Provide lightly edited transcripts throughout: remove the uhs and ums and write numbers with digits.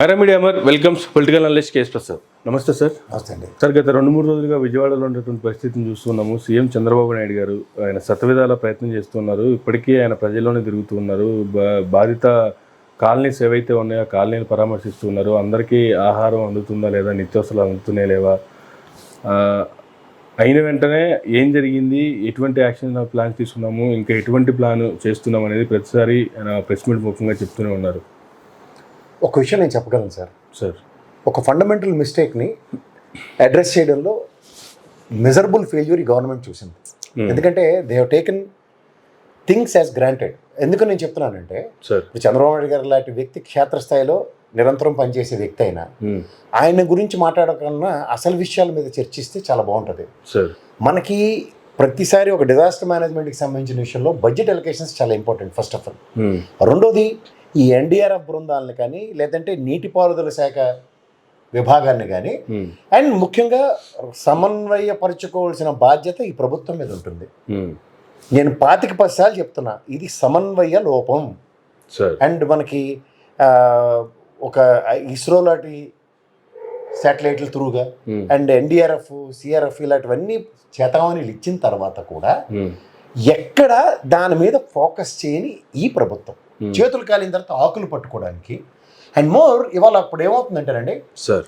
Media welcomes political analyst KS Prasad. నమస్తే sir. నమస్తే అండి. సార్, గత 2-3 రోజులుగా విజయవాడలో ఉన్నటువంటి పరిస్థితిని చూస్తున్నాము. సీఎం చంద్రబాబు నాయుడు గారు ఆయన శతవిధాల ప్రయత్నం చేస్తున్నారు. ఇప్పటికీ ఆయన ప్రజల్లోనే తిరుగుతున్నారు. బాధిత కాలనీస్ ఏవైతే ఉన్నాయో ఆ కాలనీని పరామర్శిస్తున్నారు. అందరికీ ఆహారం అందుతుందా లేదా, నిత్యావసరాలు అందుతున్నాయి లేవా, అయిన వెంటనే ఏం జరిగింది, ఎటువంటి యాక్షన్ ప్లాన్ తీసుకున్నాము, ఇంకా ఎటువంటి ప్లాన్ చేస్తున్నాం అనేది ప్రతిసారి ఆయన ప్రెస్ మీట్ ముఖంగా చెప్తూనే ఉన్నారు. ఒక విషయం నేను చెప్పగలను సార్. ఒక ఫండమెంటల్ మిస్టేక్ని అడ్రస్ చేయడంలో మెజరబుల్ ఫెయిల్యూర్ ఈ గవర్నమెంట్ చూసింది. ఎందుకంటే they have taken things as granted. ఎందుకని నేను చెప్తున్నానంటే, ఇప్పుడు చంద్రబాబు నాయుడు గారు లాంటి వ్యక్తి క్షేత్రస్థాయిలో నిరంతరం పనిచేసే వ్యక్తి అయినా ఆయన గురించి మాట్లాడకన్నా అసలు విషయాల మీద చర్చిస్తే చాలా బాగుంటుంది. మనకి ప్రతిసారి ఒక డిజాస్టర్ మేనేజ్మెంట్కి సంబంధించిన విషయంలో బడ్జెట్ అలొకేషన్స్ చాలా ఇంపార్టెంట్ ఫస్ట్ ఆఫ్ ఆల్. రెండోది, ఈ ఎన్డీఆర్ఎఫ్ బృందాలను కానీ లేదంటే నీటిపారుదల శాఖ విభాగాన్ని కానీ అండ్ ముఖ్యంగా సమన్వయపరచుకోవాల్సిన బాధ్యత ఈ ప్రభుత్వం మీద ఉంటుంది. నేను 25 సార్లు చెప్తున్నా, ఇది సమన్వయ లోపం. అండ్ మనకి ఒక ఇస్రో లాంటి శాటిలైట్ల త్రూగా అండ్ ఎన్డీఆర్ఎఫ్, సిఆర్ఎఫ్ ఇలాంటివన్నీ చేతవాణీలు ఇచ్చిన తర్వాత కూడా ఎక్కడ దాని మీద ఫోకస్ చేయని ఈ ప్రభుత్వం చేతులు కాలిన తర్వాత ఆకులు పట్టుకోవడానికి. అండ్ మోర్ ఇవాళ అప్పుడు ఏమవుతుందంటేనండి,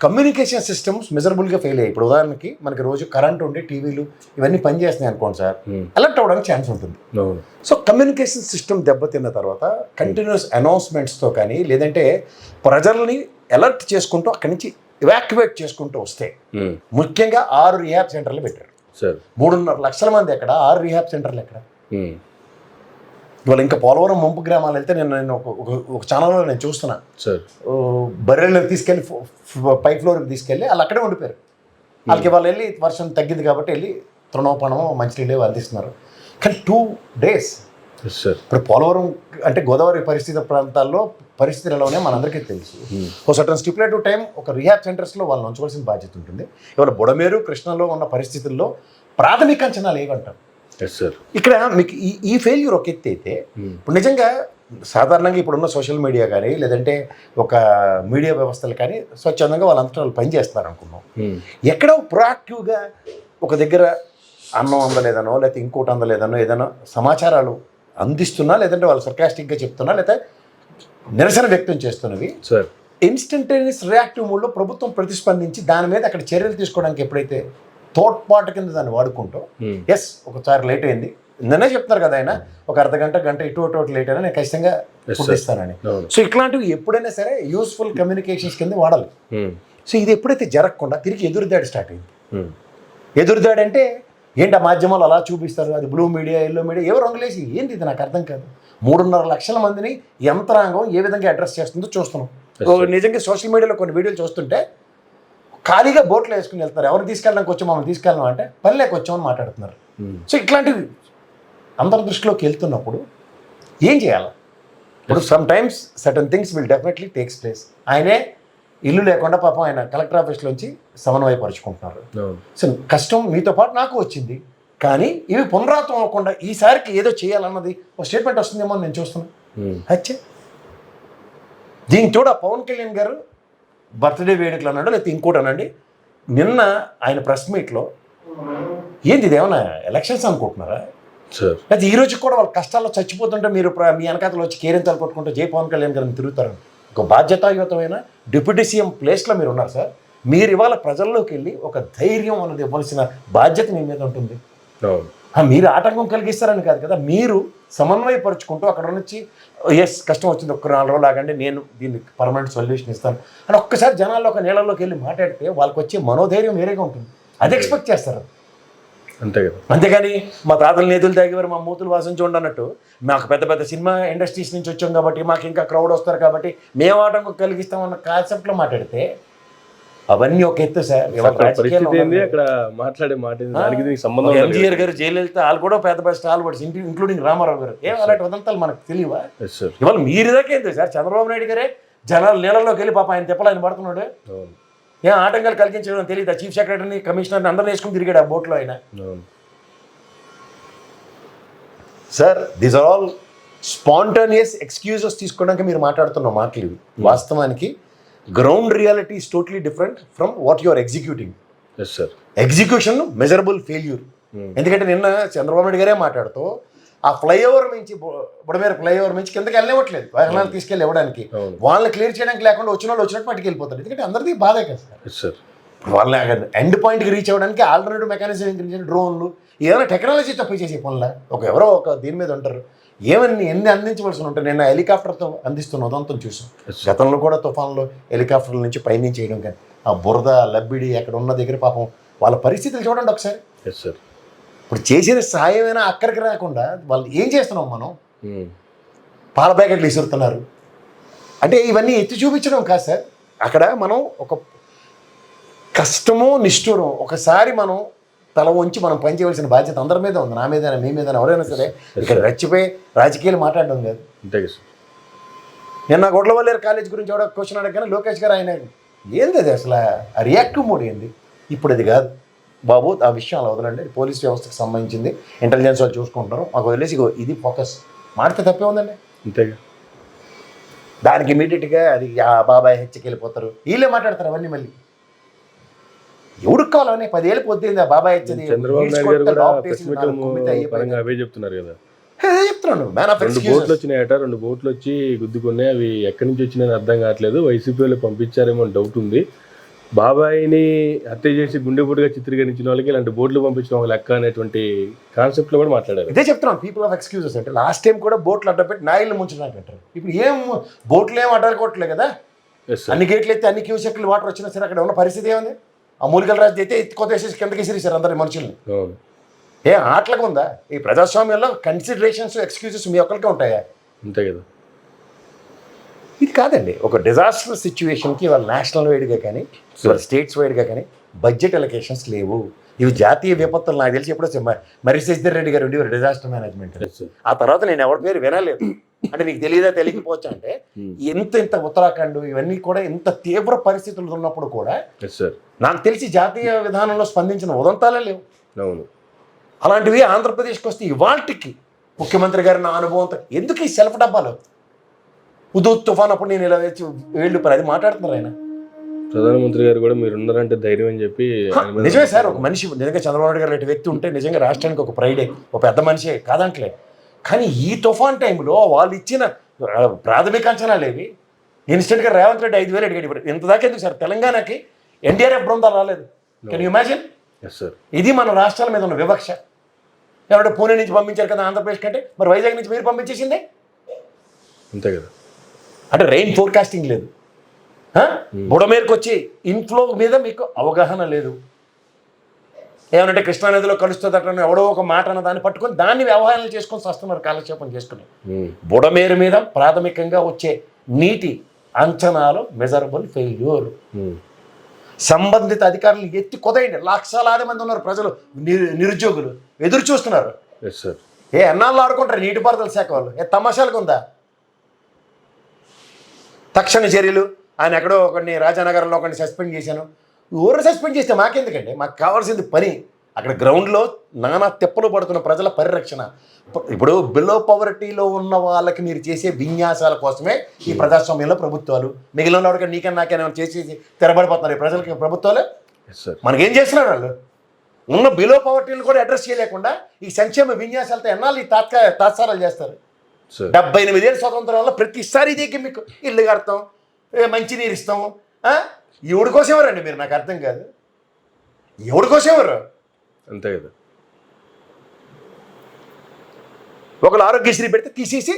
కమ్యూనికేషన్ సిస్టమ్స్ మెజరబుల్గా ఫెయిల్ అయ్యాయి. ఇప్పుడు ఉదాహరణకి మనకి రోజు కరెంట్ ఉండి టీవీలు ఇవన్నీ పనిచేస్తున్నాయి అనుకోండి సార్, అలర్ట్ అవ్వడానికి ఛాన్స్ ఉంటుంది. సో కమ్యూనికేషన్ సిస్టమ్ దెబ్బతిన్న తర్వాత కంటిన్యూస్ అనౌన్స్మెంట్స్తో కానీ లేదంటే ప్రజల్ని అలర్ట్ చేసుకుంటూ అక్కడి నుంచి ఇవాక్యువేట్ చేసుకుంటూ వస్తే, ముఖ్యంగా 6 రీహాబ్ సెంటర్లు పెట్టారు. 3.5 లక్షల మంది ఎక్కడ, 6 రీహాబ్ సెంటర్లు ఎక్కడ? ఇవాళ ఇంకా పోలవరం ముంపు గ్రామాలు వెళ్తే నేను ఒక ఛానల్లో నేను చూస్తున్నా, బర్రెలు తీసుకెళ్ళి పై ఫ్లోర్కి తీసుకెళ్ళి వాళ్ళు అక్కడే ఉండిపోయారు. వాళ్ళకి వాళ్ళు వెళ్ళి వర్షం తగ్గింది కాబట్టి వెళ్ళి తృణోపణం మంచినీళ్ళు అందిస్తున్నారు. కానీ 2 days ఇప్పుడు పోలవరం అంటే గోదావరి పరిస్థితి ప్రాంతాల్లో పరిస్థితులు ఎలా ఉన్నాయో మనందరికీ తెలుసు. ఒక సర్టన్ స్టిపులేటివ్ టైం ఒక రీహాబ్ సెంటర్స్లో వాళ్ళని ఉంచవలసిన బాధ్యత ఉంటుంది. ఇవాళ బుడమేరు, కృష్ణలో ఉన్న పరిస్థితుల్లో ప్రాథమిక అంచనాలు ఏమంటారు? ఇక్కడ మీకు ఈ ఫెయిల్యూర్ ఒక ఎత్తి అయితే, ఇప్పుడు నిజంగా సాధారణంగా ఇప్పుడున్న సోషల్ మీడియా కానీ లేదంటే ఒక మీడియా వ్యవస్థలు కానీ స్వచ్ఛందంగా వాళ్ళంతా వాళ్ళు పనిచేస్తున్నారు అనుకున్నాం. ఎక్కడో ప్రొయాక్టివ్గా ఒక దగ్గర అన్నం అందలేదనో లేకపోతే ఇంకోటి అందలేదనో ఏదైనా సమాచారాలు అందిస్తున్నా, లేదంటే వాళ్ళు సర్కాస్టిక్గా చెప్తున్నా, లేకపోతే నిరసన వ్యక్తం చేస్తున్నవి ఇన్స్టంటేనియస్ రియాక్టివ్ మూడ్లో ప్రభుత్వం ప్రతిస్పందించి దాని మీద అక్కడ చర్యలు తీసుకోవడానికి ఎప్పుడైతే తోడ్పాటు కింద దాన్ని వాడుకుంటూ, ఎస్ ఒకసారి లేట్ అయింది, నిన్నే చెప్తున్నారు కదా ఆయన, ఒక అర్ధగంట గంట ఇటు లేట్ అయినా నేను ఖచ్చితంగా పుట్టిస్తానని. సో ఇట్లాంటివి ఎప్పుడైనా సరే యూస్ఫుల్ కమ్యూనికేషన్స్ కింద వాడాలి. సో ఇది ఎప్పుడైతే జరగకుండా తిరిగి ఎదురుదాడి స్టార్ట్ అయింది. ఎదురుదాడి అంటే ఏంటి, ఆ మాధ్యమాలు అలా చూపిస్తారు, అది బ్లూ మీడియా, ఎల్లో మీడియా, ఎవరు రంగులేసి ఏంటి ఇది నాకు అర్థం కాదు. 3.5 లక్షల మందిని యంత్రాంగం ఏ విధంగా అడ్రస్ చేస్తుందో చూస్తున్నాం. నిజంగా సోషల్ మీడియాలో కొన్ని వీడియోలు చూస్తుంటే ఖాళీగా బోట్లు వేసుకుని వెళ్తారు. ఎవరు తీసుకెళ్ళడానికి వచ్చాం, మమ్మల్ని తీసుకెళ్ళాం అంటే పని లేక వచ్చామని మాట్లాడుతున్నారు. సో ఇట్లాంటివి అందరి దృష్టిలోకి వెళ్తున్నప్పుడు ఏం చేయాలి? ఇప్పుడు some times certain things will definitely takes place. ఆయనే ఇల్లు లేకుండా పాపం ఆయన కలెక్టర్ ఆఫీస్లోంచి సమన్వయపరుచుకుంటున్నారు. సో కష్టం మీతో పాటు నాకు వచ్చింది, కానీ ఇవి పునరావృతం అవ్వకుండా ఈసారికి ఏదో చేయాలన్నది ఒక స్టేట్మెంట్ వస్తుందేమో అని నేను చూస్తున్నాను. అచ్చే దీనికి చూడ పవన్ కళ్యాణ్ గారు బర్త్డే వేడుకలు అన్నాడు, లేకపోతే ఇంకోటి అనండి, నిన్న ఆయన ప్రెస్ మీట్లో ఏంది ఇదేమన్నా ఎలక్షన్స్ అనుకుంటున్నారా? అయితే ఈ రోజు కూడా వాళ్ళ కష్టాల్లో చచ్చిపోతుంటే మీరు మీ వెనకాతలు వచ్చి కేరింతలు కొట్టుకుంటూ జై పవన్ కళ్యాణ్ గారిని తిరుగుతారు. ఒక బాధ్యతాయుతమైన డిప్యూటీ సీఎం ప్లేస్లో మీరు ఉన్నారు సార్. మీరు ఇవాళ ప్రజల్లోకి వెళ్ళి ఒక ధైర్యం అన్నది ఇవ్వాల్సిన బాధ్యత మీ మీద ఉంటుంది. మీరు ఆటంకం కలిగిస్తారని కాదు కదా, మీరు సమన్వయపరుచుకుంటూ అక్కడ నుంచి ఎస్ కష్టం వచ్చింది, ఒక్క 4 రోజులు ఆగండి, నేను దీనికి పర్మనెంట్ సొల్యూషన్ ఇస్తాను అని ఒక్కసారి జనాల్లో ఒక నీళ్ళలోకి వెళ్ళి మాట్లాడితే వాళ్ళకి వచ్చే మనోధైర్యం వేరేగా ఉంటుంది. అది ఎక్స్పెక్ట్ చేస్తారు. అంతే కదా. అంతేగాని మా తాతలు నేతులు తాగేవారు మా మూతులు వాసన చూడండి అన్నట్టు, మాకు పెద్ద పెద్ద సినిమా ఇండస్ట్రీస్ నుంచి వచ్చాం కాబట్టి మాకు ఇంకా క్రౌడ్ వస్తారు కాబట్టి మేము ఆటంకం కలిగిస్తామన్న కాన్సెప్ట్లో మాట్లాడితే అవన్నీ ఒక ఎత్తు సార్. అక్కడ మాట్లాడే మాట సంబంధం. ఎంజీఆర్ గారు, జయలలిత వాళ్ళు కూడా పెద్ద పెద్ద స్టాల్ పడి ఇంక్లూడింగ్ రామారావు గారు, అలాంటి ఉదంతాలు మనకు తెలియవా? ఇవాళ మీరు దాకా ఏంటి సార్, చంద్రబాబు నాయుడు గారే జనాలు నీళ్ళలోకి వెళ్ళి పాప ఆయన తెప్పలు ఆయన పడుతున్నాడు, ఏం ఆటంకాలు కలిగించడం తెలియదు. చీఫ్ సెక్రటరీని, కమిషనర్ని అందరిని వేసుకుని తిరిగాడు ఆ బోట్లో ఆయన. Sir these are all spontaneous excuses తీసుకోవడానికి మీరు మాట్లాడుతున్న మాటలు ఇవి. వాస్తవానికి ground reality is totally different from what you are executing. Yes sir. Execution measurable failure. ఎందుకంటే నిన్న చంద్రబాబు నాయుడు గారే మాట్లాడుతూ ఆ ఫ్లైఓవర్ నుంచి బుడమేర ఫ్లైఓవర్ నుంచి కిందకి వెళ్ళనివ్వట్లేదు వాహనాలు తీసుకెళ్ళి ఇవ్వడానికి. వాళ్ళని క్లియర్ చేయడానికి లేకుండా వచ్చిన వాళ్ళు వచ్చినట్టు పట్టుకు వెళ్ళిపోతారు. ఎందుకంటే అందరిది బాధే కదా సార్. వాళ్ళని ఎండ్ పాయింట్కి రీచ్ అవ్వడానికి ఆల్టర్నేటివ్ మెకానిజం, డ్రోన్లు, ఏదైనా టెక్నాలజీ తప్పు చేసే పనుల ఎవరో ఒక దీని మీద ఉంటారు. ఎన్ని అందించవలసి ఉంటాయి. నేను హెలికాప్టర్తో అందిస్తున్న ఉదంతం చూసాం. గతంలో కూడా తుఫాన్లో హెలికాప్టర్ల నుంచి పైనుంచి చేయడం, కానీ ఆ బురద లబ్బిడి అక్కడ ఉన్న దగ్గర పాపం వాళ్ళ పరిస్థితులు చూడండి ఒకసారి. Yes sir. ఇప్పుడు చేసిన సాయమైనా అక్కడికి రాకుండా వాళ్ళు ఏం చేస్తున్నాం మనం? పాల ప్యాకెట్లు విసురుతున్నారు. అంటే ఇవన్నీ ఎత్తి చూపించడం కాదు సార్. అక్కడ మనం ఒక కష్టమో నిష్ఠూరం ఒకసారి మనం తల వంచి మనం పనిచేయవలసిన బాధ్యత అందరి మీద ఉంది. నా మీద, మీ మీద, ఎవరైనా సరే. ఇక్కడ రెచ్చిపోయి రాజకీయాలు మాట్లాడడం కాదు. అంతే సార్. నిన్న గొడ్లవల్లేరు కాలేజ్ గురించి ఎవడో క్వశ్చన్ అడగగానే లోకేష్ గారు ఆయన ఏంది అది అసలు ఆ రియాక్టివ్ మోడ్ ఏంది? ఇప్పుడు అది కాదు బాబు, ఆ విషయం అలా వదలండి. పోలీస్ వ్యవస్థకు సంబంధించింది, ఇంటెలిజెన్స్ వాళ్ళు చూసుకుంటారు, మాకు వదిలేసి ఇది ఫోకస్ మాడితే తప్పే ఉందండి. అంతేగా. దానికి ఇమీడియట్గా అది ఆ బాబాయ్ హెచ్చకి వెళ్ళిపోతారు, వీళ్ళే మాట్లాడతారు అవన్నీ. మళ్ళీ ఎవరికి కావాలని 10 ఏళ్ళు పొద్దుంది ఆ బాబాయ్ హెచ్చది. చంద్రబాబు నాయుడు గారు కూడా పరంగా అవే చెప్తున్నారు కదా. చెప్తున్నాను రెండు బోట్లు వచ్చినాయట, 2 బోట్లు వచ్చి గుద్దుకున్నాయి, అవి ఎక్కడి నుంచి వచ్చినాయని అర్థం కావట్లేదు, వైసీపీ వాళ్ళు పంపించారేమో అని డౌట్ ఉంది. బాబాయిని హత్య చేసి గుండెపోటుగా చిత్రీకరించిన వాళ్ళకి ఇలాంటి బోట్లు పంపించడం ఒక లెక్క అనేటువంటి కాన్సెప్ట్లో కూడా మాట్లాడారు. ఇదే చెప్తున్నాను, పీపుల్ ఆఫ్ ఎక్స్క్యూజెస్. అంటే లాస్ట్ టైం కూడా బోట్లు అడ్డపెట్టి నాయిల్ని ముంచడానికి అంటారు. ఇప్పుడు ఏం బోట్లు ఏం అడ్డకోవట్లేదు కదా. అన్ని గేట్లు ఎత్తే అన్ని క్యూసెక్లు వాటర్ వచ్చినా సరే అక్కడ ఉన్న పరిస్థితి ఏముంది? ఆ మూలికల రాజు అయితే ఎత్తి కొత్త వేసేసి కిందకి విసిరేశారు అందరి మనుషుల్ని. ఏ ఆటలకు ఉందా? ఈ ప్రజాస్వామ్యంలో కన్సిడరేషన్స్, ఎక్స్క్యూజెస్ మీ ఒక్కరికే ఉంటాయా? అంతే కదా. ఇది కాదండి. ఒక డిజాస్టర్ సిచ్యువేషన్కి వాళ్ళ నేషనల్ వైడ్గా కానీ వాళ్ళ స్టేట్స్ వైడ్గా కానీ బడ్జెట్ అలొకేషన్స్ లేవు. ఇవి జాతీయ విపత్తులు. నాకు తెలిసి ఎప్పుడో మరి శశిధర్ రెడ్డి గారు ఉండేవారు డిజాస్టర్ మేనేజ్మెంట్. ఆ తర్వాత నేను ఎవరి పేరు వినలేదు. అంటే నీకు తెలియదా తెలియకపోవచ్చు అంటే ఇంత ఉత్తరాఖండ్ ఇవన్నీ కూడా ఇంత తీవ్ర పరిస్థితులు ఉన్నప్పుడు కూడా నాకు తెలిసి జాతీయ విధానంలో స్పందించిన ఉదంతాలే లేవు. అవును. అలాంటివి ఆంధ్రప్రదేశ్కి వస్తే ఇవాళకి ముఖ్యమంత్రి గారి నా అనుభవంతో ఎందుకు ఈ సెల్ఫ్ డబ్బాలు? ఉదూ తుఫాన్ అప్పుడు నేను ఇలా వచ్చి వేళ్ళు అది మాట్లాడుతున్నారు ఆయన. ప్రధానమంత్రి గారు కూడా మీరు ఉన్నారంటే ధైర్యం అని చెప్పి. నిజమే సార్. ఒక మనిషి నిజంగా చంద్రబాబు నాయుడు గారు లాంటి వ్యక్తి ఉంటే నిజంగా రాష్ట్రానికి ఒక ప్రైడే, ఒక పెద్ద మనిషే కాదంటలే. కానీ ఈ తుఫాన్ టైంలో వాళ్ళు ఇచ్చిన ప్రాథమిక అంచనాలు ఏవి? ఇన్స్టెంట్గా రేవంత్ రెడ్డి 5,000 అడిగాడు. ఇంత దాకా ఎందుకు సార్? తెలంగాణకి ఎన్డీఆర్ఎఫ్ బృందాలు రాలేదు. Can you imagine? ఇది మన రాష్ట్రాల మీద ఉన్న వివక్ష. ఎవరంటే పూణే నుంచి పంపించారు కదా ఆంధ్రప్రదేశ్ కంటే, మరి వైజాగ్ నుంచి మీరు పంపించేసిందే అంతే కదా. అంటే రెయిన్ ఫోర్కాస్టింగ్ లేదు. బుడమేరకు వచ్చి ఇన్ఫ్లో మీద మీకు అవగాహన లేదు. ఏమనంటే కృష్ణానదిలో కలుస్తుందట ఎవడో ఒక మాట అన్న దాన్ని పట్టుకొని దాన్ని వ్యవహారాలు చేసుకొని వస్తున్నారు, కాలక్షేపం చేసుకుని. బుడమేరు మీద ప్రాథమికంగా వచ్చే నీటి అంచనాలు మెజరబుల్ ఫెయిల్యూర్. సంబంధిత అధికారులు ఎత్తి కొదయండి. లక్షలాది మంది ఉన్నారు ప్రజలు, నిరుద్యోగులు ఎదురు చూస్తున్నారు. ఎన్నాళ్ళు ఆడుకుంటారు నీటిపారుదల శాఖ వాళ్ళు? తమాషాలకు ఉందా? తక్షణ చర్యలు. ఆయన ఎక్కడో ఒకరిని రాజానగరంలో ఒకరిని సస్పెండ్ చేశాను. ఎవరు సస్పెండ్ చేస్తే మాకెందుకండి? మాకు కావాల్సింది పని. అక్కడ గ్రౌండ్లో నానా తెప్పలు పడుతున్న ప్రజల పరిరక్షణ. ఇప్పుడు బిలో పవర్టీలో ఉన్న వాళ్ళకి మీరు చేసే విన్యాసాల కోసమే ఈ ప్రజాస్వామ్యంలో ప్రభుత్వాలు. మిగిలిన వాడికి నీకన్నా నాకైనా చేసేసి తెరబడిపోతున్నారు ఈ ప్రజలకి ప్రభుత్వాలు. మనకేం చేస్తున్నారు వాళ్ళు? ఉన్న బిలో పవర్టీలు కూడా అడ్రస్ చేయలేకుండా ఈ సంక్షేమ విన్యాసాలతో ఎన్నాళ్ళు ఈ తాత్సారాలు చేస్తారు? 78 ఏళ్ళ స్వతంత్రం వల్ల ప్రతిసారి ఇదే మీకు ఇల్లు కడతాం, మంచినీరు ఇస్తాము. ఎవడి కోసం ఎవరండి మీరు? నాకు అర్థం కాదు. ఎవడి కోసం ఎవరు? అంతే కదా. ఒకళ్ళు ఆరోగ్యశ్రీ పెడితే తీసేసి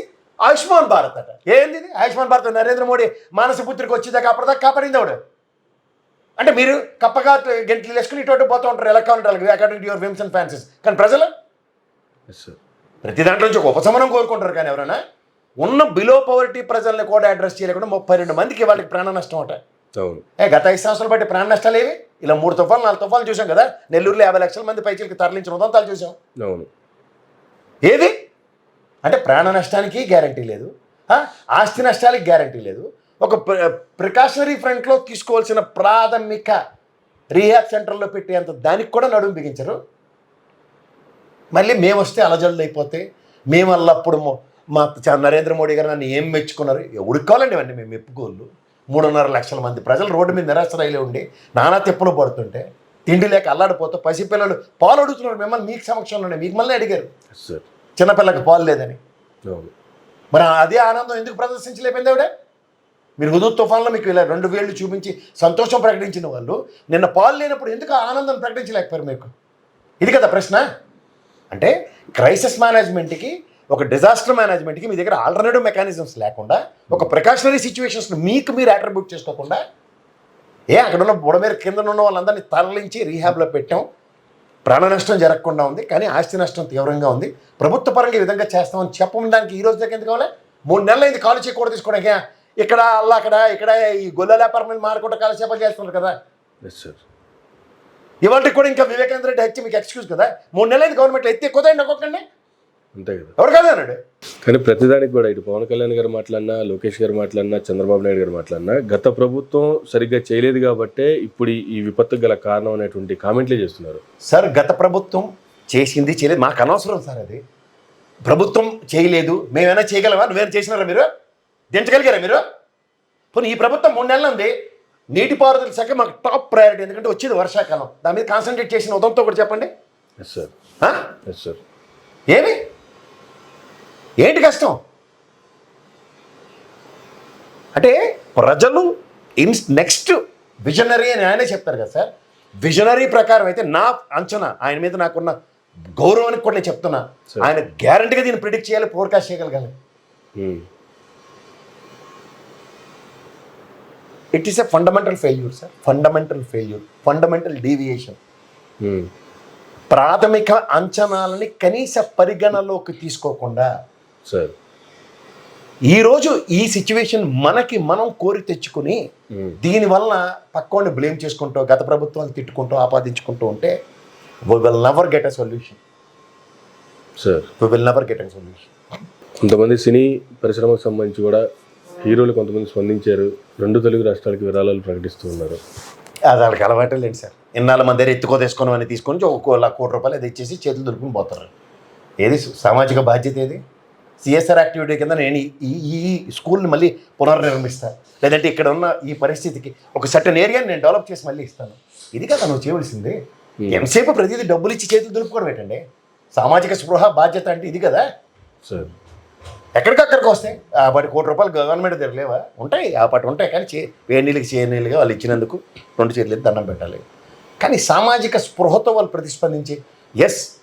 ఆయుష్మాన్ భారత్ అట. ఏంది ఇది ఆయుష్మాన్ భారత్? నరేంద్ర మోడీ మానసపుత్రికి వచ్చేదాకా అప్పటిదాకా కాపాడింది ఆవిడ. అంటే మీరు కప్పగా గంటలు వేసుకుని ఇటు పోతూ ఉంటారు ఎలా కావాలంటే according to your whims and fancies. కానీ ప్రజలు ప్రతి దాంట్లో నుంచి ఒక ఉపశమనం కోరుకుంటారు. కానీ ఎవరైనా ఉన్న బిలో పవర్టీ ప్రజల్ని కూడా అడ్రస్ చేయలేకుండా 32 మందికి వాళ్ళకి ప్రాణ నష్టం అట. గత 5 సంవత్సరాలు బట్టి ప్రాణ నష్టాలు ఏవి? ఇలా 3 తుఫాలు 4 తుఫాలు చూసాం కదా. నెల్లూరులో 50 లక్షల మంది పైచీలకి తరలించిన ఉదంతాలు చూసాం. ఏది అంటే ప్రాణ నష్టానికి గ్యారంటీ లేదు, ఆస్తి నష్టానికి గ్యారంటీ లేదు. ఒక ప్రికాషనరీ ఫ్రంట్లో తీసుకోవాల్సిన ప్రాథమిక రీహాబ్ సెంటర్లో పెట్టేంత దానికి కూడా నడుము బిగించరు. మళ్ళీ మేము వస్తే అలజడులు అయిపోతే మేము అల్లప్పుడు మా నరేంద్ర మోడీ గారు నన్ను ఏం మెచ్చుకున్నారు? ఎవరికి కావాలండి ఇవన్నీ మేము మెప్పుకోళ్ళు. 3.5 లక్షల మంది ప్రజలు రోడ్డు మీద నిరాశ్రయాలు ఉండి నానా తిప్పలు పడుతుంటే తిండి లేక అల్లాడిపోతూ పసిపిల్లలు పాలు అడుగుతున్నారు మిమ్మల్ని మీకు సమక్షంలోనే మీకు మళ్ళీ అడిగారు సార్ చిన్నపిల్లకి పాలు లేదని. అవును. మరి అదే ఆనందం ఎందుకు ప్రదర్శించలేకపోయింది ఆవిడ? మీరు హుదూద్ తుఫాన్లో మీకు ఇలా 2 వేళ్ళు చూపించి సంతోషం ప్రకటించిన వాళ్ళు నిన్న పాలు లేనప్పుడు ఎందుకు ఆ ఆనందం ప్రకటించలేకపోయారు మీకు? ఇది కదా ప్రశ్న. అంటే క్రైసిస్ మేనేజ్మెంట్కి, ఒక డిజాస్టర్ మేనేజ్మెంట్కి మీ దగ్గర ఆల్టర్నేటివ్ మెకానిజమ్స్ లేకుండా, ఒక ప్రికాషనరీ సిచ్యువేషన్స్ని మీకు మీరు అట్రిబ్యూట్ చేసుకోకుండా, అక్కడ ఉన్న బుడమేర కింద ఉన్న వాళ్ళందరినీ తరలించి రీహాబ్లో పెట్టాం, ప్రాణ నష్టం జరగకుండా ఉంది, కానీ ఆస్తి నష్టం తీవ్రంగా ఉంది, ప్రభుత్వ పరంగా ఈ విధంగా చేస్తామని చెప్పడానికి ఈ రోజు దగ్గర ఎందుకు కావాలి? 3 నెలలు అయింది కాలు చేయి కూడా తీసుకోవడానికి. ఇక్కడ అలా ఇక్కడ ఈ గొల్ల వ్యాపారం మీద మారకుండా కాలక్షేపాలు చేస్తున్నారు కదా. ఇవాళ కూడా ఇంకా వివేకానంద రెడ్డి హత్య మీకు ఎక్స్క్యూజ్ కదా. 3 నెలలు అయింది గవర్నమెంట్లో ఎత్తి ఎక్కువదండి ఒక్కొక్కడిని, అంతే కదా. ఎవరు కాదు అన్నాడు. కానీ ప్రతిదానికి కూడా ఇటు పవన్ కళ్యాణ్ గారు మాట్లాడినా, లోకేష్ గారు మాట్లాడినా, చంద్రబాబు నాయుడు గారు మాట్లాడినా గత ప్రభుత్వం సరిగ్గా చేయలేదు కాబట్టే ఇప్పుడు ఈ విపత్తుకు గల కారణం అనేటువంటి కామెంట్లే చేస్తున్నారు. సార్ గత ప్రభుత్వం చేసింది చేయలేదు మాకు అనవసరం సార్. అది ప్రభుత్వం చేయలేదు, మేమైనా చేయగలమా? నువ్వేమైనా చేసినారా? మీరు దించగలిగారా మీరు? పోనీ ఈ ప్రభుత్వం 3 నెలలు ఉంది, నీటిపారుదల శాఖ మాకు టాప్ ప్రయారిటీ, ఎందుకంటే వచ్చేది వర్షాకాలం, దాని మీద కాన్సన్ట్రేట్ చేసిన ఉదంతో కూడా చెప్పండి. Yes sir. Yes sir. ఏమి ఏంటి కష్టం అంటే ప్రజలు నెక్స్ట్ విజనరీ అని ఆయనే చెప్తారు కదా సార్. విజనరీ ప్రకారం అయితే నా అంచనా, ఆయన మీద నాకున్న గౌరవానికి కూడా నేను చెప్తున్నా, ఆయన గ్యారంటీగా దీన్ని ప్రిడిక్ట్ చేయాలి, ఫోర్కాస్ట్ చేయగలగాలి. It is a fundamental failure sir. Fundamental deviation. ప్రాథమిక అంచనాలని కనీస పరిగణలోకి తీసుకోకుండా సార్ ఈరోజు ఈ సిచ్యువేషన్ మనం కోరి తెచ్చుకుని దీనివల్ల పక్కోని బ్లేమ్ చేసుకుంటూ, గత ప్రభుత్వాలు తిట్టుకుంటూ, ఆపాదించుకుంటూ ఉంటే we will never get a solution. Sir we will never get a solution. కొంతమంది సినీ పరిశ్రమకు సంబంధించి కూడా హీరోలు కొంతమంది స్పందించారు, 2 తెలుగు రాష్ట్రాలకి విరాళాలు ప్రకటిస్తూ ఉన్నారు. అది వాళ్ళకి అలవాటే లేదు సార్. ఇన్నాళ్ళ మంది దగ్గర ఎత్తుకో అని తీసుకొని 1 కోటి రూపాయలు అది ఇచ్చేసి చేతులు దులుపుని పోతారు. ఏది సామాజిక బాధ్యత? ఏది సిఎస్ఆర్ యాక్టివిటీ కింద నేను ఈ స్కూల్ని మళ్ళీ పునర్నిర్మిస్తాను, లేదంటే ఇక్కడ ఉన్న ఈ పరిస్థితికి ఒక సర్టన్ ఏరియాని నేను డెవలప్ చేసి మళ్ళీ ఇస్తాను. ఇది కదా నువ్వు చేయవలసింది. ఎంతసేపు ప్రతిదీ డబ్బులు ఇచ్చి చేతులు దులుపుకోవడం ఏంటండి? సామాజిక స్పృహ బాధ్యత అంటే ఇది కదా సార్. ఎక్కడికక్కడికి వస్తాయి. వాటి 1 కోటి రూపాయలు గవర్నమెంట్ దగ్గర లేవా? ఉంటాయి, ఆ పాటు ఉంటాయి, కానీ వేడి నీళ్ళకి చేయనీళ్ళుగా వాళ్ళు ఇచ్చినందుకు 2 చేతులు దండం పెట్టాలి. కానీ సామాజిక స్పృహతో వాళ్ళు ప్రతిస్పందించి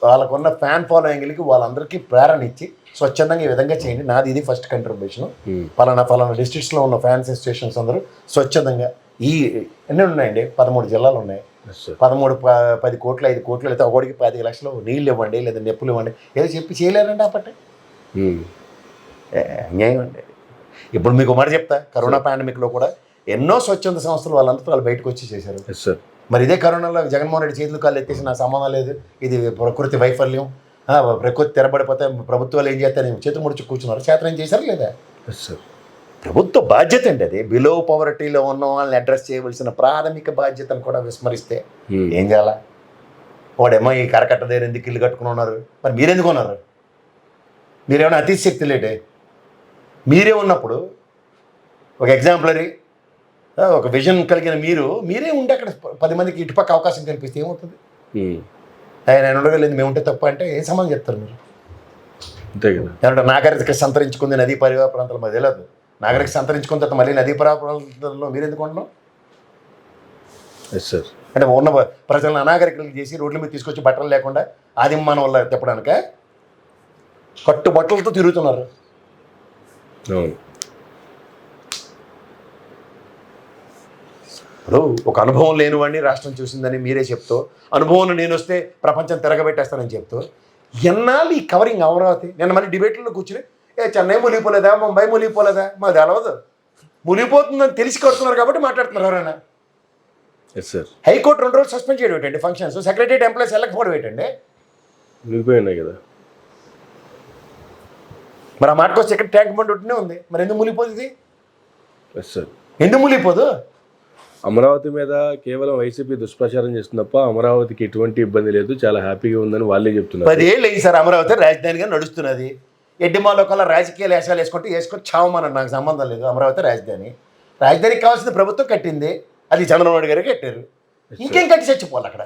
వాళ్ళకున్న ఫ్యాన్ ఫాలోయింగ్లకి వాళ్ళందరికీ ప్రేరణ ఇచ్చి స్వచ్ఛందంగా ఈ విధంగా చేయండి, నాది ఇది ఫస్ట్ కంట్రిబ్యూషన్, పలానా డిస్ట్రిక్ట్స్లో ఉన్న ఫ్యాన్ అసోసియేషన్స్ అందరూ స్వచ్ఛందంగా ఎన్ని ఉన్నాయండి? 13 జిల్లాలు ఉన్నాయి. 10 కోట్లు 5 కోట్లు అయితే ఒకటికి 15 లక్షలు నీళ్ళు ఇవ్వండి, లేదా నెప్పులు ఇవ్వండి, ఏదో చెప్పి చేయలేరండి. ఆ పట్టే అన్యాయం అండి. ఇప్పుడు మీకు మాట చెప్తా, కరోనా పాండమిక్లో కూడా ఎన్నో స్వచ్ఛంద సంస్థలు వాళ్ళంతా వాళ్ళు బయటకు వచ్చి చేశారు. మరి ఇదే కరోనాలో జగన్మోహన్ రెడ్డి చేతులు కాళ్ళు ఎత్తేసి నా సంబంధం లేదు, ఇది ప్రకృతి వైఫల్యం, ప్రకృతి తెరబడిపోతే ప్రభుత్వాలు ఏం చేస్తారని చేతులు ముడిచి కూర్చున్నారు. చేతనం ఏం చేశారు లేదా? ప్రభుత్వ బాధ్యత అండి అది. బిలో పవర్టీలో ఉన్న వాళ్ళని అడ్రస్ చేయవలసిన ప్రాథమిక బాధ్యతను కూడా విస్మరిస్తే ఏం చేయాలా? వాడేమో ఈ కరకట్ట దగ్గర ఎందుకు ఇల్లు కట్టుకుని ఉన్నారు, మరి మీరెందుకు ఉన్నారు? మీరేమైనా అతిశక్తి లేటే? మీరే ఉన్నప్పుడు ఒక ఎగ్జాంపులరీ, ఒక విజన్ కలిగిన మీరే ఉండి అక్కడ 10 మందికి ఇటుపక్క అవకాశం కల్పిస్తే ఏమవుతుంది? ఆయన ఉండగలేదు, మేము ఉంటే తప్ప అంటే ఏం సమాధానం చెప్తారు మీరు? అంతే కదా. ఏమంటే నాగరిక సంతరించుకుంది నదీ పరివాహ ప్రాంతాల మధ్య తెలియదు. నాగరిక సంతరించుకున్న తర్వాత మళ్ళీ నదీ పరివాహ ప్రాంతాల్లో మీరు ఎందుకు ఉండడం? అంటే ఉన్న ప్రజలను అనాగరికలు చేసి రోడ్ల మీద తీసుకొచ్చి బట్టలు లేకుండా ఆదిమానం వల్ల చెప్పడానిక కట్టు బట్టలతో తిరుగుతున్నారు. ఇప్పుడు ఒక అనుభవం లేనివాడిని రాష్ట్రం చూసిందని మీరే చెప్తూ, అనుభవం నేను వస్తే ప్రపంచం తిరగబెట్టేస్తానని చెప్తూ, ఎన్నాళ్ళు ఈ కవరింగ్ అమరావతి? నేను మళ్ళీ డిబేట్లో కూర్చుని చెన్నై మునిగిపోలేదా, ముంబై మునిగిపోలేదా, మాది తెలవదు. మునిగిపోతుందని తెలిసి కడుతున్నారు కాబట్టి మాట్లాడుతున్నారు ఎవరైనా. హైకోర్టు 2 రోజులు సస్పెండ్ చేయడం ఏంటండి ఫంక్షన్స్? సెక్రటరియట్ ఎంప్లాయీస్ వెళ్ళకపోవడం ఏంటండి? మునిగిపోయినాయి కదా. మరి ఆ మాటకు వచ్చి ఎక్కడ ట్యాంక్ బండ్ ఉంటూనే ఉంది, మరి ఎందుకు మునిగిపోతుంది? ఎందుకు మునిగిపోదు? అమరావతి మీద కేవలం వైసీపీ దుష్ప్రచారం చేస్తుంది తప్ప అమరావతికి ఎటువంటి ఇబ్బంది లేదు, చాలా హ్యాపీగా ఉందని వాళ్ళే చెప్తున్నారు. 10 ఏళ్ళు అయింది సార్ అమరావతి రాజధానిగా నడుస్తున్నది. ఎడ్డిమాలో కల్లా రాజకీయాలు వేషాలు వేసుకొని చావమని నాకు సంబంధం లేదు. అమరావతి రాజధాని రాజధానికి కావాల్సిన ప్రభుత్వం కట్టింది, అది చంద్రబాబు నాయుడు గారే కట్టారు. ఇంకేం కట్టి చచ్చిపోవాలి అక్కడ.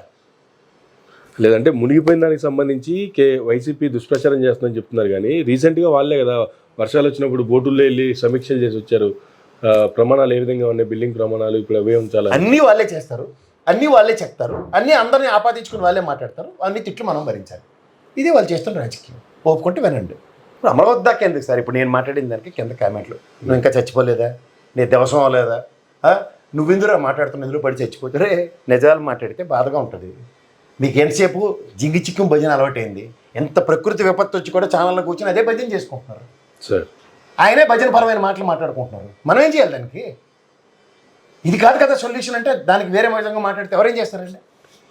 లేదంటే మునిగిపోయిన దానికి సంబంధించి వైసీపీ దుష్ప్రచారం చేస్తుందని చెప్తున్నారు, కానీ రీసెంట్గా వాళ్ళే కదా వర్షాలు వచ్చినప్పుడు బోటుల్లో వెళ్ళి సమీక్షలు చేసి వచ్చారు. ప్రమాణాలు ఏ విధంగా ఉన్నాయి, బిల్డింగ్ ప్రమాణాలు ఇప్పుడు అవే ఉంచాలి, అన్నీ వాళ్ళే చేస్తారు, అన్నీ వాళ్ళే చెప్తారు, అన్నీ అందరినీ ఆపాదించుకుని వాళ్ళే మాట్లాడతారు, అన్ని తిట్లు మనం భరించాలి. ఇది వాళ్ళు చేస్తున్న రాజకీయం. ఒప్పుకుంటే వినండి. ఇప్పుడు అమరావతి దాకా ఎందుకు సార్? ఇప్పుడు నేను మాట్లాడిన దానికి కింద కామెంట్లు, నువ్వు ఇంకా చచ్చిపోలేదా, నీ దివసం అవ్వలేదా, నువ్వెందురా మాట్లాడుతున్న, ఎందులో పడి చచ్చిపోతే రే నిజాలు మాట్లాడితే బాధగా ఉంటుంది. మీకు ఎంతసేపు జింగి చిక్కు భజన అలవాటైంది. ఎంత ప్రకృతి విపత్తు వచ్చి కూడా ఛానల్లో కూర్చొని అదే భజన చేసుకుంటున్నారు సార్. ఆయనే భజన పరమైన మాటలు మాట్లాడుకుంటున్నారు. మనం ఏం చేయాలి దానికి? ఇది కాదు కదా సొల్యూషన్ అంటే. దానికి వేరే విధంగా మాట్లాడితే ఎవరేం చేస్తారండి?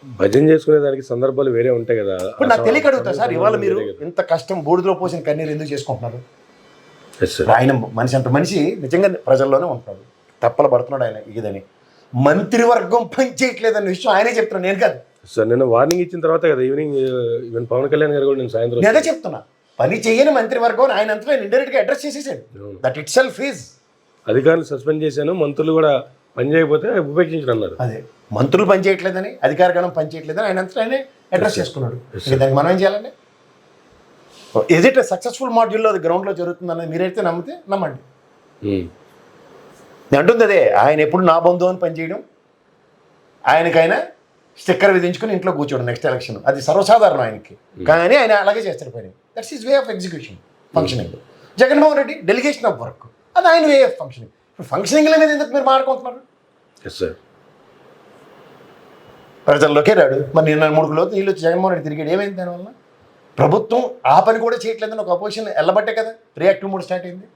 భజన చేసుకునే దానికి సందర్భాలు వేరే ఉంటాయి కదా. ఇప్పుడు నాకు తెలియక అడుగుతా సార్, ఇవాళ మీరు ఇంత కష్టం బూడిదలో పోసిన కన్నీరు ఎందుకు చేసుకుంటున్నారు? ఆయన మనిషి అంత మనిషి నిజంగా ప్రజల్లోనే ఉంటున్నాడు, తప్పలు పడుతున్నాడు ఆయన ఇదని. మంత్రివర్గం పని చేయట్లేదన్న విషయం ఆయనే చెప్తున్నాడు, నేను కాదు సార్. నేను వార్నింగ్ ఇచ్చిన తర్వాత కదా ఈవెన్ పవన్ కళ్యాణ్ గారు కూడా నేను సాయంత్రం నేనే చెప్తున్నా, పని చేయని మంత్రివర్గం ఆయన అంతా ఇండైరెక్ట్ గా అడ్రస్ చేసేసాడు. That it self is. అధికారులు సస్పెండ్ చేశాను, మంత్రులు కూడా పని చేయకపోతే ఉపేక్షించడం అన్నారు. అదే మంత్రులు పని చేయట్లేదని, అధికారగణం పని చేయట్లేదని ఆయన అంతా ఆయనే అడ్రస్ చేసుకున్నాడు. దానికి మనం ఏం చేయాలండి? ఇజ్ ఇట్ సక్సెస్ఫుల్ మాడ్యూల్లో అది గ్రౌండ్లో జరుగుతుందన్నది మీరైతే నమ్మితే నమ్మండి. నేను అంటుంది అదే, ఆయన ఎప్పుడు నా బంధువు అని పనిచేయడం, ఆయనకైనా స్టిక్కర్ విధించుకుని ఇంట్లో కూర్చోడు నెక్స్ట్ ఎలక్షన్, అది సర్వసాధారణం ఆయనకి. కానీ ఆయన అలాగే చేస్తాడు పని. That's is way of execution functioning. Jaganmohan Reddy delegation of work, అది ఆయన వే ఆఫ్ ఫంక్షనింగ్. ఇప్పుడు ఫంక్షనింగ్ల మీద ఎందుకు మీరు మాట్లాడుకుంటున్నారు? ప్రజల్లోకే రాడు. మరి నిన్న 3 లోతు నీళ్ళు వచ్చి జగన్మోహన్ రెడ్డి తిరిగాడు, ఏమైంది దానివల్ల? ప్రభుత్వం ఆ పని కూడా చేయట్లేదని ఒక అపోజిషన్ ఎల్లబట్టే కదా రియాక్టివ్ మోడ్ స్టార్ట్ అయింది.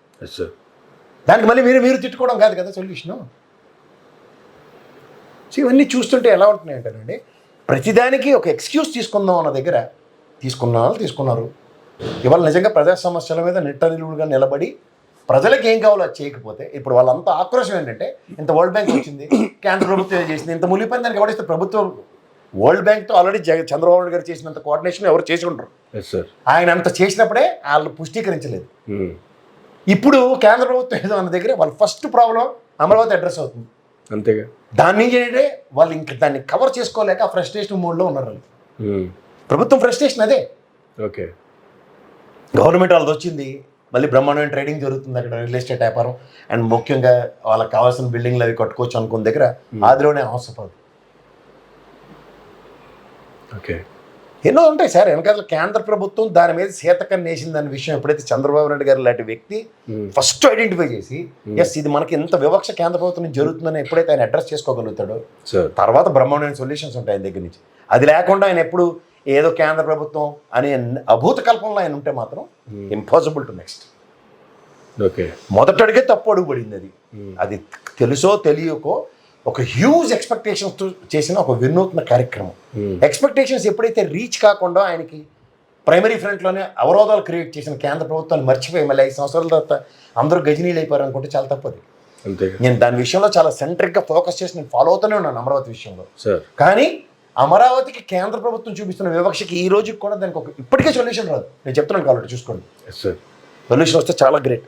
దానికి మళ్ళీ మీరు తిట్టుకోవడం కాదు కదా సొల్యూషను. సో ఇవన్నీ చూస్తుంటే ఎలా ఉంటున్నాయి అంటారండి, ప్రతిదానికి ఒక ఎక్స్క్యూజ్ తీసుకుందాం అన్న దగ్గర తీసుకున్నారు. ఇవాళ నిజంగా ప్రజా సమస్యల మీద నిట్టనిలువుగా నిలబడి ప్రజలకు ఏం కావాలో అది చేయకపోతే, ఇప్పుడు వాళ్ళంతా ఆక్రోశం ఏంటంటే, ఇంత వరల్డ్ బ్యాంక్ వచ్చింది, కేంద్ర ప్రభుత్వం చేసింది, ఇంత మునిగిపోయిన దానికి ఎవరిస్తే ప్రభుత్వం వరల్డ్ బ్యాంక్తో ఆల్రెడీ చంద్రబాబు నాయుడు గారు చేసినంత కోఆర్డినేషన్ ఎవరు చేసి ఉంటారు. ఆయన అంత చేసినప్పుడే వాళ్ళు పుష్టీకరించలేదు. ఇప్పుడు కేంద్ర ప్రభుత్వం ఏదో అన్న దగ్గర వాళ్ళ ఫస్ట్ ప్రాబ్లం అమరావతి అడ్రస్ అవుతుంది. అంతేగా. దాని నుంచి ఏంటంటే వాళ్ళు ఇంకా దాన్ని కవర్ చేసుకోలేక ఆ ఫ్రస్ట్రేషన్ మోడ్లో ఉన్నారు వాళ్ళు. ప్రభుత్వం ఫ్రస్ట్రేషన్ అదే. ఓకే, గవర్నమెంట్ వాళ్ళది వచ్చింది, మళ్ళీ బ్రహ్మాండమైన ట్రేడింగ్ జరుగుతుంది అక్కడ, రియల్ ఎస్టేట్ వ్యాపారం, అండ్ ముఖ్యంగా వాళ్ళకి కావాల్సిన బిల్డింగ్లు అవి కట్టుకోవచ్చు అనుకున్న దగ్గర ఆదిలోనే అవసరపడదు. ఓకే, ఎన్నో ఉంటాయి సార్ వెనకాల. కేంద్ర ప్రభుత్వం దాని మీద శీతకన్ను వేసింది అనే విషయం ఎప్పుడైతే చంద్రబాబు నాయుడు గారు లాంటి వ్యక్తి ఫస్ట్ ఐడెంటిఫై చేసి, ఎస్ ఇది మనకి ఇంత వివక్ష కేంద్ర ప్రభుత్వం నుంచి జరుగుతుందని ఎప్పుడైతే ఆయన అడ్రస్ చేసుకోగలుగుతాడో, తర్వాత బ్రహ్మాండమైన సొల్యూషన్స్ ఉంటాయి ఆయన దగ్గర నుంచి. అది లేకుండా ఆయన ఎప్పుడు ఏదో కేంద్ర ప్రభుత్వం అనే అభూత కల్పనలో ఆయన ఉంటే మాత్రం ఇంపాసిబుల్ టు నెక్స్ట్. ఓకే, మొదట అడిగే తప్పు అడుగు పడింది. అది తెలుసో తెలియకో ఒక హ్యూజ్ ఎక్స్పెక్టేషన్స్ చేసిన ఒక వినూత్న కార్యక్రమం. ఎక్స్పెక్టేషన్స్ ఎప్పుడైతే రీచ్ కాకుండా ఆయనకి ప్రైమరీ ఫ్రంట్లోనే అవరోధాలు క్రియేట్ చేసిన కేంద్ర ప్రభుత్వాన్ని మర్చిపోయి మళ్ళీ 5 సంవత్సరాల తర్వాత అందరూ గజనీలు అయిపోయారు అనుకుంటే చాలా తప్పది. నేను దాని విషయంలో చాలా సెంట్రిక్గా ఫోకస్ చేసి నేను ఫాలో అవుతూనే ఉన్నాను అమరావతి విషయంలో. కానీ అమరావతికి కేంద్ర ప్రభుత్వం చూపిస్తున్న వివక్షకి ఈ రోజుకి కూడా దానికి ఒక ఇప్పటికే సొల్యూషన్ రాదు. నేను చెప్తున్నాను కాబట్టి చూసుకోండి. సొల్యూషన్ వస్తే చాలా గ్రేట్.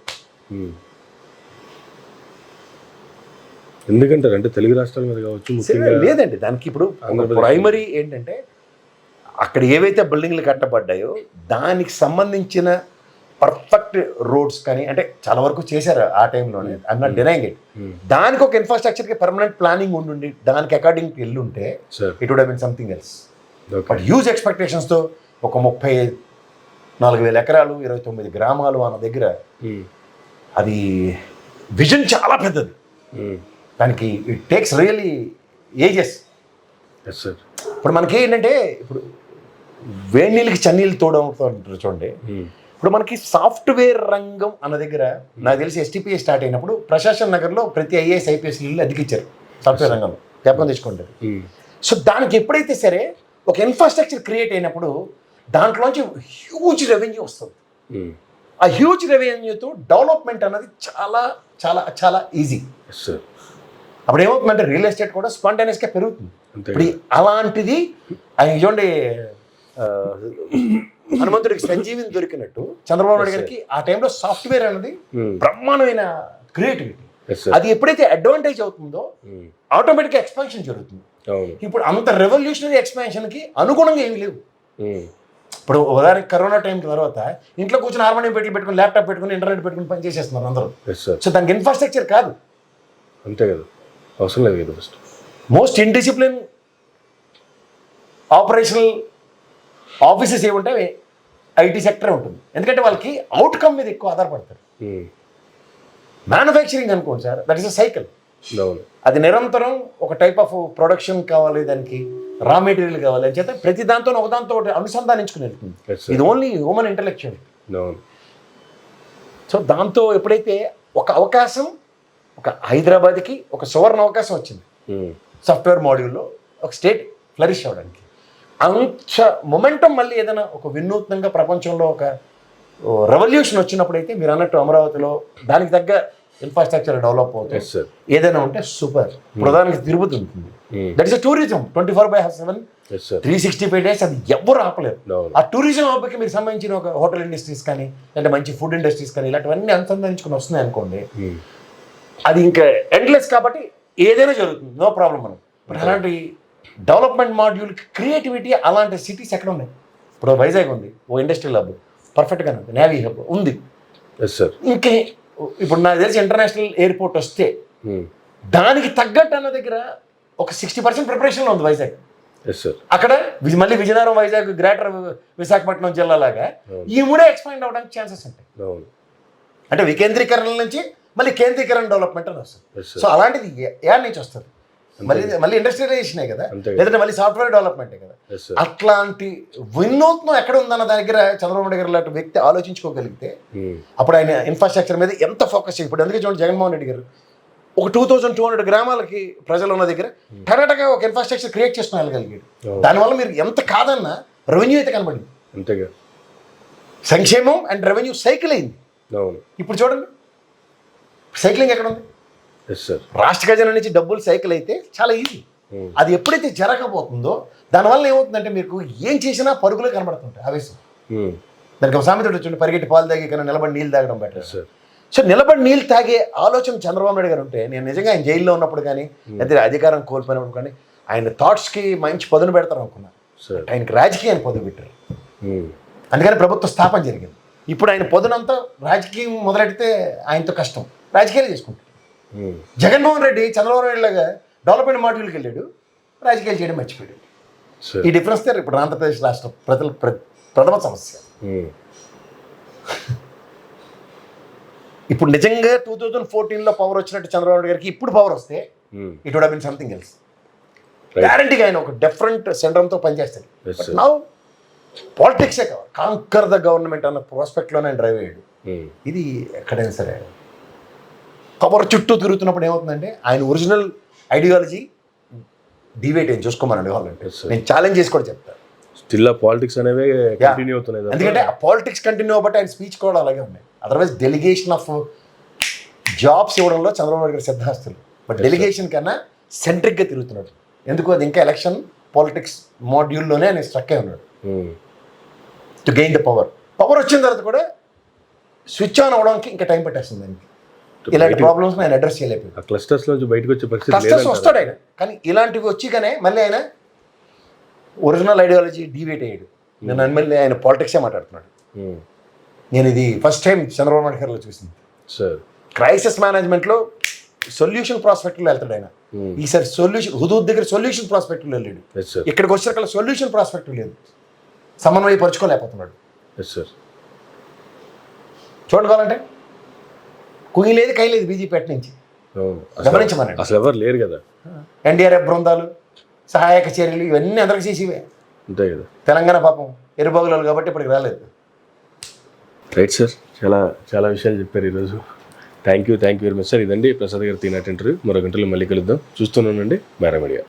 ఎందుకంటారు అంటే తెలుగు రాష్ట్రాల మీద కావచ్చు లేదండి, దానికి ఇప్పుడు ప్రైమరీ ఏంటంటే అక్కడ ఏవైతే బిల్డింగ్లు కట్టబడ్డాయో దానికి సంబంధించిన పర్ఫెక్ట్ రోడ్స్ కానీ అంటే చాలా వరకు చేశారు ఆ టైంలోనే. I'm not denying it. దానికి ఒక ఇన్ఫ్రాస్ట్రక్చర్కి పర్మనెంట్ ప్లానింగ్ ఉండి దానికి అకార్డింగ్ వెళ్ళుంటే it would have been something else. But huge ఎక్స్పెక్టేషన్స్తో ఒక 34,000 ఎకరాలు 29 గ్రామాలు అన్న దగ్గర అది విజన్ చాలా పెద్దది. దానికి ఇట్ టేక్స్ రియల్లీ ఏజెస్. ఇప్పుడు మనకి ఏంటంటే ఇప్పుడు వేడి నీళ్ళకి చన్నీళ్ళు తోడవుతుంటారు చూడండి. ఇప్పుడు మనకి సాఫ్ట్వేర్ రంగం అన్న దగ్గర నాకు తెలిసి STPA స్టార్ట్ అయినప్పుడు ప్రశాసన్ నగర్లో ప్రతి IAS IPS ఇల్లు అద్దెకిచ్చారు సాఫ్ట్వేర్ రంగంలో, జ్ఞాపకం తెచ్చుకుంటారు. సో దానికి ఎప్పుడైతే సరే ఒక ఇన్ఫ్రాస్ట్రక్చర్ క్రియేట్ అయినప్పుడు దాంట్లోంచి హ్యూజ్ రెవెన్యూ వస్తుంది. ఆ హ్యూజ్ రెవెన్యూతో డెవలప్మెంట్ అన్నది చాలా చాలా చాలా ఈజీ. అప్పుడు ఏమవుతుందంటే రియల్ ఎస్టేట్ కూడా స్పాంటేనియస్గా పెరుగుతుంది. ఇప్పుడు అలాంటిది ఆయన చూడండి, హనుమంతుడికి సంజీవిని దొరికినట్టు చంద్రబాబు నాయుడు గారికి ఆ టైంలో సాఫ్ట్వేర్ అనేది బ్రహ్మాండమైన క్రియేటివిటీ. Yes, sir. అది ఎప్పుడైతే అడ్వాంటేజ్ అవుతుందో ఆటోమేటిక్గా ఎక్స్పాన్షన్ జరుగుతుంది. అవును. ఇప్పుడు అంత రెవల్యూషనరీ ఎక్స్పాన్షన్కి అనుగుణంగా ఏమి లేవు. ఉమ్. ఇప్పుడు ఉదాహరణకి కరోనా టైం తర్వాత ఇంట్లో కూర్చొని హార్మోనియం పెట్టుకుని ల్యాప్టాప్ పెట్టుకుని ఇంటర్నెట్ పెట్టుకుని పని చేసేస్తున్నారు అందరూ. Yes, sir. సో దానికి ఇన్ఫ్రాస్ట్రక్చర్ కాదు, అంతే కదా, అవసరం లేదు కదా. First most indiscipline operational offices ఏముంటాయి, ఐటీ సెక్టర్ ఉంటుంది. ఎందుకంటే వాళ్ళకి అవుట్కమ్ మీద ఎక్కువ ఆధారపడతారు. మ్యానుఫ్యాక్చరింగ్ అనుకోండి sir, that is a cycle. అవును. అది నిరంతరం ఒక టైప్ ఆఫ్ ప్రొడక్షన్ కావాలి, దానికి రా మెటీరియల్ కావాలి అని చేత ప్రతి దాంతో ఒకదాంతో అనుసంధానించుకుని వెళ్తుంది. Yes, sir. ఇది ఓన్లీ హ్యూమన్ ఇంటలెక్చువల్. అవును. సో దాంతో ఎప్పుడైతే ఒక అవకాశం, ఒక హైదరాబాద్కి ఒక సువర్ణ అవకాశం వచ్చింది సాఫ్ట్వేర్ మాడ్యూల్లో ఒక స్టేట్ ఫ్లరిష్ అవ్వడానికి, అంత మొమెంటం మళ్ళీ ఏదైనా ఒక వినూత్నంగా ప్రపంచంలో ఒక రెవల్యూషన్ వచ్చినప్పుడు అయితే మీరు అన్నట్టు అమరావతిలో దానికి తగ్గ ఇన్ఫ్రాస్ట్రక్చర్ డెవలప్ అవుతుంది. Yes, sir. ఏదైనా ఉంటే సూపర్. ప్రధానికి తిరుపతి ఉంటుంది. That is a tourism 24/7 Yes, sir. 365 days. అది ఎవ్వరు ఆపలేరు. అవును. ఆ టూరిజం హబ్కి మీరు సంబంధించిన ఒక హోటల్ ఇండస్ట్రీస్ కానీ అంటే మంచి ఫుడ్ ఇండస్ట్రీస్ కానీ ఇలాంటివన్నీ అనుసంధానించుకుని వస్తున్నాయి అనుకోండి, అది ఇంకా ఎండ్లెస్. కాబట్టి ఏదైనా జరుగుతుంది, నో ప్రాబ్లం. మనం బట్ అలాంటి డెవలప్మెంట్ మాడ్యూల్కి క్రియేటివిటీ అలాంటి సిటీస్ ఎక్కడ ఉన్నాయి? ఇప్పుడు వైజాగ్ ఉంది, ఓ ఇండస్ట్రియల్ హబ్ పర్ఫెక్ట్గానే ఉంది, నేవీ హబ్ ఉంది. Yes, sir. ఇంకే ఇప్పుడు నాకు తెలిసి ఇంటర్నేషనల్ ఎయిర్పోర్ట్ వస్తే దానికి తగ్గట్టు అన్న దగ్గర ఒక 60% ప్రిపరేషన్లో ఉంది వైజాగ్. Yes, sir. అక్కడ మళ్ళీ విజయనగరం, వైజాగ్, గ్రేటర్ విశాఖపట్నం జిల్లా లాగా ఈ మూడే ఎక్స్పాండ్ అవ్వడానికి ఛాన్సెస్ ఉంటాయి. అవును. అంటే వికేంద్రీకరణ నుంచి మళ్ళీ కేంద్రీకరణ డెవలప్మెంట్ అని వస్తుంది. Yes, sir. సో అలాంటిది ఏడ నుంచి వస్తుంది? మళ్ళీ ఇండస్ట్రియలైజేషనే కదా, అంతే కదా. లేదంటే మళ్ళీ సాఫ్ట్వేర్ డెవలప్మెంటే కదా. Yes, sir. అట్లాంటి వినూత్నం ఎక్కడ ఉందన్న దాని దగ్గర చంద్రబాబు నాయుడు గారు లాంటి వ్యక్తి ఆలోచించుకోగలిగితే అప్పుడు ఆయన ఇన్ఫ్రాస్ట్రక్చర్ మీద ఎంత ఫోకస్ చేయాలి. ఇప్పుడు అందుకే చూడండి, జగన్మోహన్ రెడ్డి గారు ఒక 2200 గ్రామాలకి ప్రజలు ఉన్న దగ్గర టెరటగా ఒక ఇన్ఫ్రాస్ట్రక్చర్ క్రియేట్ చేసుకుని వెళ్ళగలిగాడు. దానివల్ల మీరు ఎంత కాదన్నా రెవెన్యూ అయితే కనబడింది. అంతేగా, సంక్షేమం అండ్ రెవెన్యూ సైకిల్ అయింది. అవును. ఇప్పుడు చూడండి, సైక్లింగ్ ఎక్కడ ఉంది? Yes, sir. రాష్ట్ర ఖజానా నుంచి డబ్బులు సైకిల్ అయితే చాలా ఈజీ. అది ఎప్పుడైతే జరగబోతుందో దానివల్ల ఏమవుతుందంటే మీకు ఏం చేసినా పరుగులే కనబడుతుంటాయి, ఆవేశం. దానికి ఒక సామెత వచ్చింది, పరిగెట్టి పాలు తాగే కన్నా నిలబడి నీళ్ళు తాగడం బెటర్. Yes, sir. సో నిలబడి నీళ్ళు తాగే ఆలోచన చంద్రబాబు నాయుడు గారు ఉంటే, నేను నిజంగా ఆయన జైల్లో ఉన్నప్పుడు కానీ లేదా అధికారం కోల్పోయినప్పుడు కానీ ఆయన థాట్స్కి మంచి పదును పెడతారు అనుకున్నా. Sir. ఆయనకి రాజకీయాన్ని పదును పెట్టారు. అందుకని ప్రభుత్వ స్థాపన జరిగింది. ఇప్పుడు ఆయన పదునంతా రాజకీయం మొదలెడితే ఆయనతో కష్టం, రాజకీయాలు చేసుకుంటారు. జగన్మోహన్ రెడ్డి చంద్రబాబు నాయుడు లాగా డెవలప్మెంట్ మాడ్యూల్కి వెళ్ళాడు, రాజకీయాలు చేయడం మర్చిపోయాడు. Sir. ఈ డిఫరెన్స్ there ఇప్పుడు ఆంధ్రప్రదేశ్ రాష్ట్ర ప్రజల ప్రథమ సమస్య. ఇప్పుడు నిజంగా 2014లో పవర్ వచ్చినట్టు చంద్రబాబు నాయుడు గారికి ఇప్పుడు పవర్ వస్తే it would have been something else. గ్యారంటీగా ఆయన ఒక డిఫరెంట్ సెంటర్తో పనిచేస్తాడు. Yes, but sir. నౌ పాలిటిక్సే కావాలి, కాంకర్ ద గవర్నమెంట్ అన్న ప్రాస్పెక్ట్లోనే ఆయన డ్రైవ్ అయ్యాడు. ఇది ఎక్కడైనా సరే పవర్ చుట్టూ తిరుగుతున్నప్పుడు ఏమవుతుందంటే ఆయన ఒరిజినల్ ఐడియాలజీ డివేట్ ఏం చూసుకోమని కావాలంటే Yes, sir. నేను ఛాలెంజ్ చేసి కూడా చెప్తాను. స్టిల్ ఆ పాలిటిక్స్ అనేవి కంటిన్యూ అవుతున్నాయి తప్ప- ఎందుకంటే ఆ పాలిటిక్స్ కంటిన్యూ అవ్వబట్టి ఆయన స్పీచ్ కూడా అలాగే ఉన్నాయి. అదర్వైజ్ డెలిగేషన్ ఆఫ్ జాబ్స్ ఇవ్వడంలో చంద్రబాబు నాయుడు గారు సిద్ధాస్తులు, బట్ డెలిగేషన్ కన్నా సెంట్రిక్గా తిరుగుతున్నాడు. ఎందుకు? అది ఇంకా ఎలక్షన్ పాలిటిక్స్ మాడ్యూల్లోనే ఆయన స్ట్రక్ అయి ఉన్నాడు to gain the power. Power వచ్చిన తర్వాత కూడా స్విచ్ ఆన్ అవ్వడానికి ఇంకా టైం పట్టేస్తుంది దానికి. ఇలాంటి ప్రాబ్లమ్స్ ఆయన అడ్రస్ చేయలేకపోయాడు. ఆ క్లస్టర్స్ నుంచి బయటకు వచ్చే పరిస్థితి క్లస్టర్స్ లేదంటారా? వస్తాడు ఆయన, కానీ ఇలాంటివి వచ్చిగానే మళ్ళీ ఆయన ఒరిజినల్ ఐడియాలజీ డివేట్ అయ్యాడు. నేను మళ్ళీ ఆయన పాలిటిక్సే మాట్లాడుతున్నాడు. నేను ఇది ఫస్ట్ టైం చంద్రబాబు నాయుడు గారిలో చూసింది. సార్, క్రైసిస్ మేనేజ్మెంట్లో సొల్యూషన్ ప్రాస్పెక్ట్లో వెళ్తాడు ఆయన. ఈసారి సొల్యూషన్ హుదూద్ దగ్గర సొల్యూషన్ ప్రాస్పెక్ట్లో వెళ్ళాడు. ఎస్ సార్, ఇక్కడికి వచ్చేసరికి సొల్యూషన్ ప్రాస్పెక్ట్ లేదు, సమన్వయపరుచుకోలేకపోతున్నాడు. Yes sir. చూడండి, కావాలంటే కుయ్యి లేదు కై లేదు బీజేపీ అటు నుంచి అవును, గమనించమనండి. అసలు ఎవరు లేరు కదా. ఎన్డీఆర్ఎఫ్ బృందాలు, సహాయక చర్యలు ఇవన్నీ అందరికి చేసివే. అంతే కదా. తెలంగాణ పాపం ఎరుబాగులు కాబట్టి ఇప్పటికి రాలేదు. రైట్ సార్, చాలా చాలా విషయాలు చెప్పారు ఈరోజు. Thank you very much sir. ఇదండి ప్రసాద్ గారు తీనట్ ఇంటర్వ్యూ. మరో గంటలో మళ్ళీ కలుద్దాం. చూస్తున్నానండి మేరా మీడియా.